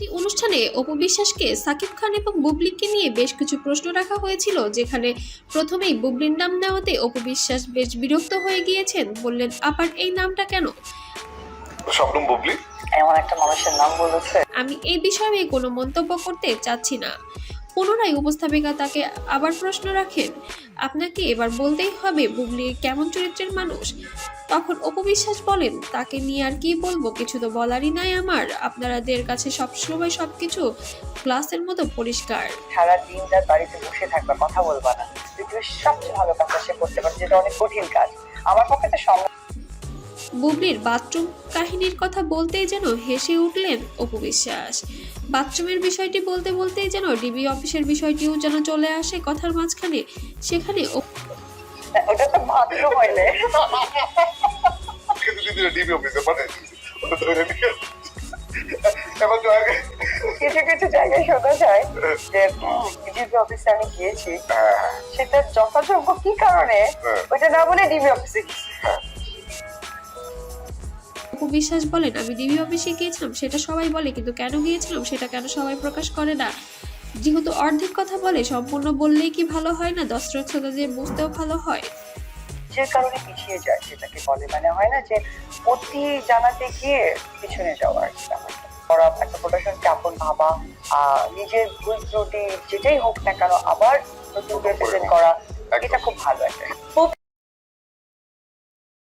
একটি অনুষ্ঠানে অপু বিশ্বাসকে সাকিব খান এবং বুবলিকে নিয়ে বেশ কিছু প্রশ্ন রাখা হয়েছিল, যেখানে প্রথমেই বুবলির নাম নেওয়াতে অপু বিশ্বাস বেশ বিরক্ত হয়ে গিয়েছেন। বললেন, আবার এই নামটা কেন? শবনম বুবলি এমন একটা মানুষের নাম বলেছে। আমি এই বিষয়ে কোনো মন্তব্য করতে চাচ্ছি না। পুনরায় উপস্থাপিকা তাকে আবার প্রশ্ন রাখেন, আপনাকে এবার বলতেই হবে বুবলি কেমন চরিত্রের মানুষ। তখন অপু বিশ্বাস বলেন, তাকে নিয়ে আর কি বলবো, কিছু তো বলারই নাই আমার। আপনাদের কাছে সবসময় সবকিছু গ্লাসের মতো পরিষ্কার। সারা দিন রাত বাড়িতে বসে থাকবা, কথা বলবা না। পৃথিবীর সবচেয়ে ভালো কাজটা সে করতে পারে, যেটা অনেক কঠিন কাজ। আমার পক্ষে তো সম্ভব। বুবলির বাথরুম কাহিনীর কথা বলতেই যেন হেসে উঠলেন অপু বিশ্বাস। বাথরুমের বিষয়টি বলতে বলতেই যেন ডিবি অফিসের বিষয়টিও যেন চলে আসে কথার মাঝখানে। সেখানে ওটা তো বাথরুম হইলে কিন্তু দিদি ডিবি অফিসে পাঠাই দিয়েছি ওটা ধরে নিয়ে এখন তো আগে কিছু কিছু জায়গায় শোনা যায় যে ডিবি অফিসে আমি গিয়েছি, সেটা যথাযোগ্য কি কারণে ওইটা না বলে ডিবি অফিসে গেছি। অপু বিশ্বাস বলেন, আমি ডিবি অফিসে গিয়েছিলাম সেটা সবাই বলে, কিন্তু কেন গিয়েছিলাম সেটা কেন সবাই প্রকাশ করে না? যেহেতু অর্ধেক কথা বলে, সম্পূর্ণ বললেই কি ভালো হয় না? দর্শক শ্রোতাদের বুঝতেও ভালো হয়। যে কারণে পিছিয়ে যায় সেটাকে বলে, মানে হয় না যে অতি জানাতে গিয়ে পিছনে যাওয়া আর কি। ওরা একটা প্রোডাকশনকে আপন ভাবা, নিজের ভুল ত্রুটি যেটাই হোক না কেন আবার নতুন করে প্রেজেন্ট করা, এটা খুব ভালো একটা।